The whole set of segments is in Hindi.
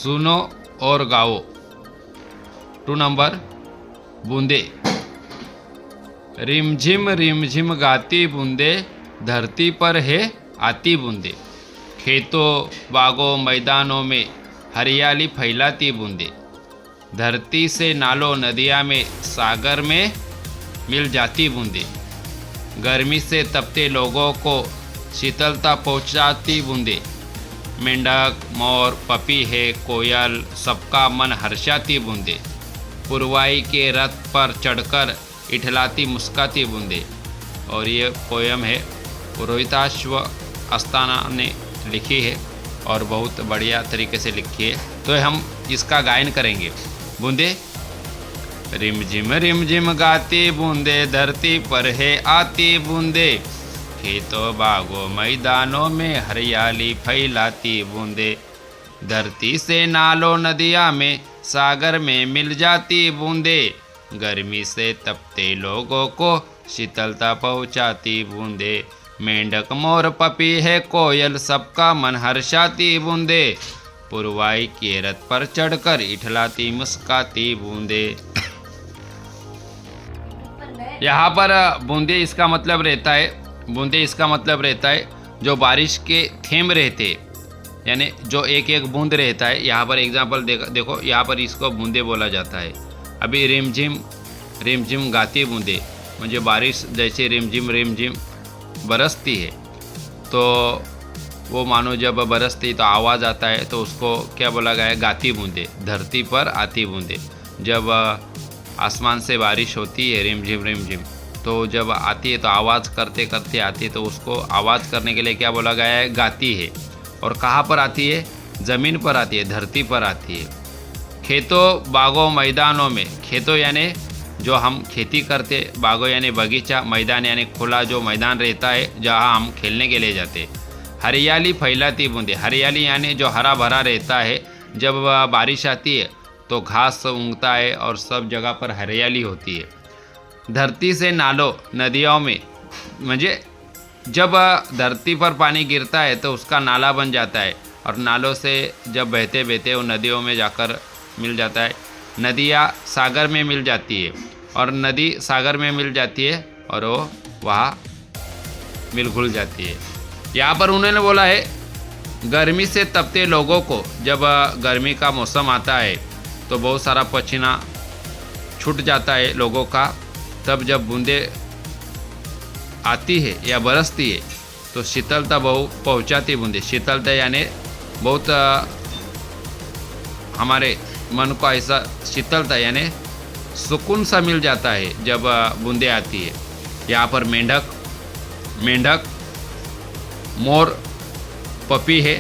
सुनो और गाओ। 2 नंबर बूंदे। रिमझिम गाती बूंदे, धरती पर है आती बूंदे। खेतों बागों मैदानों में हरियाली फैलाती बूंदे। धरती से नालों नदिया में सागर में मिल जाती बूंदे। गर्मी से तपते लोगों को शीतलता पहुंचाती बूंदे। मेंढक मोर पपीहे कोयल सबका मन हर्षाती बूंदे। पुरवाई के रथ पर चढ़कर इठलाती मुस्काती बूंदे। और ये पोयम है रोहिताश्व अस्थाना ने लिखी है और बहुत बढ़िया तरीके से लिखी है। तो हम इसका गायन करेंगे। बूंदे। रिमझिम गाती बूंदे, धरती पर है आती बूंदे। खेतों बागों मैदानों में हरियाली फैलाती बूंदे। धरती से नालों नदिया में सागर में मिल जाती बूंदे। गर्मी से तपते लोगों को शीतलता पहुंचाती बूंदे। मेंढक मोर पपीहे कोयल सबका मन हर्षाती बूंदे। पुरवाई के रथ पर चढ़कर इठलाती मुस्काती बूंदे। यहाँ पर बूंदे इसका मतलब रहता है, बूंदे इसका मतलब रहता है जो बारिश के थेंब रहते, यानी जो एक एक बूंद रहता है। यहाँ पर एग्जाम्पल देखो, यहाँ पर इसको बूंदे बोला जाता है। अभी रिमझिम गाती बूंदे, मुझे बारिश जैसे रिमझिम बरसती है, तो वो मानो जब बरसती तो आवाज़ आता है, तो उसको क्या बोला गया है? गाती बूंदे। धरती पर आती बूंदे। जब आसमान से बारिश होती है रिमझिम, तो जब आती है तो आवाज़ करते करते आती है, तो उसको आवाज़ करने के लिए क्या बोला गया है? गाती है। और कहाँ पर आती है? ज़मीन पर आती है, धरती पर आती है। खेतों बागों मैदानों में, खेतों यानी जो हम खेती करते, बागों यानी बगीचा, मैदान यानी खुला जो मैदान रहता है जहाँ हम खेलने के लिए जाते। हरियाली फैलाती बूंदे, हरियाली यानी जो हरा भरा रहता है। जब बारिश आती है तो घास उगता है और सब जगह पर हरियाली होती है। धरती से नालों नदियों में, मुझे जब धरती पर पानी गिरता है तो उसका नाला बन जाता है, और नालों से जब बहते बहते वो नदियों में जाकर मिल जाता है। नदियाँ सागर में मिल जाती है, और नदी सागर में मिल जाती है और वो वहाँ मिल घुल जाती है। यहाँ पर उन्होंने बोला है गर्मी से तपते लोगों को, जब गर्मी का मौसम आता है तो बहुत सारा पसीना छूट जाता है लोगों का। तब जब बूंदे आती है या बरसती है तो शीतलता बहुत पहुंचाती बूंदे। शीतलता यानी बहुत हमारे मन को ऐसा शीतलता यानी सुकून सा मिल जाता है जब बूंदे आती है। यहाँ पर मेंढक मोर पपीहे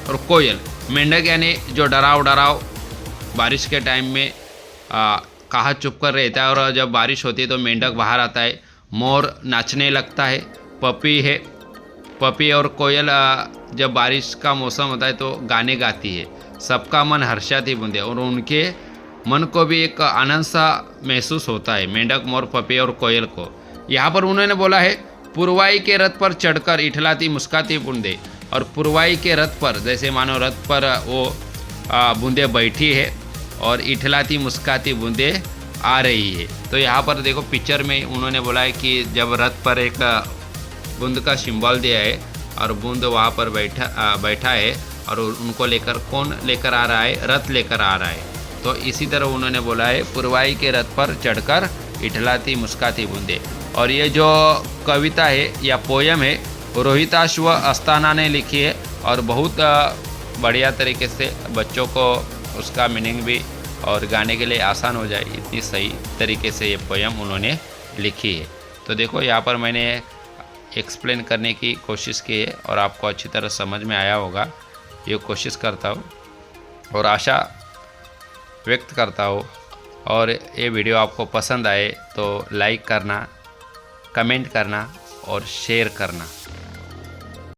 और कोयल। मेंढक यानी जो डराव बारिश के टाइम में कहाँ चुप कर रहता है, और जब बारिश होती है तो मेंढक बाहर आता है। मोर नाचने लगता है। पपी और कोयल जब बारिश का मौसम होता है तो गाने गाती है। सबका मन हर्षाती बूंदे, और उनके मन को भी एक आनंद सा महसूस होता है, मेंढक मोर पपी और कोयल को। यहाँ पर उन्होंने बोला है पुरवाई के रथ पर चढ़कर इठलाती मुस्काती बूंदे। और पुरवाई के रथ पर, जैसे मानो रथ पर वो बूंदे बैठी है और इठलाती मुस्काती बूंदे आ रही है। तो यहाँ पर देखो पिक्चर में उन्होंने बोला है कि जब रथ पर एक बूंद का सिंबल दिया है और बूंद वहाँ पर बैठा है, और उनको लेकर कौन लेकर आ रहा है? रथ लेकर आ रहा है। तो इसी तरह उन्होंने बोला है पुरवाई के रथ पर चढ़कर इठलाती मुस्काती बूंदे। और ये जो कविता है या पोयम है रोहिताश्व अस्थाना ने लिखी है, और बहुत बढ़िया तरीके से बच्चों को उसका मीनिंग भी और गाने के लिए आसान हो जाए, इतनी सही तरीके से ये पोयम उन्होंने लिखी है। तो देखो यहाँ पर मैंने एक्सप्लेन करने की कोशिश की है और आपको अच्छी तरह समझ में आया होगा, ये कोशिश करता हूँ और आशा व्यक्त करता हूँ। और ये वीडियो आपको पसंद आए तो लाइक करना, कमेंट करना और शेयर करना।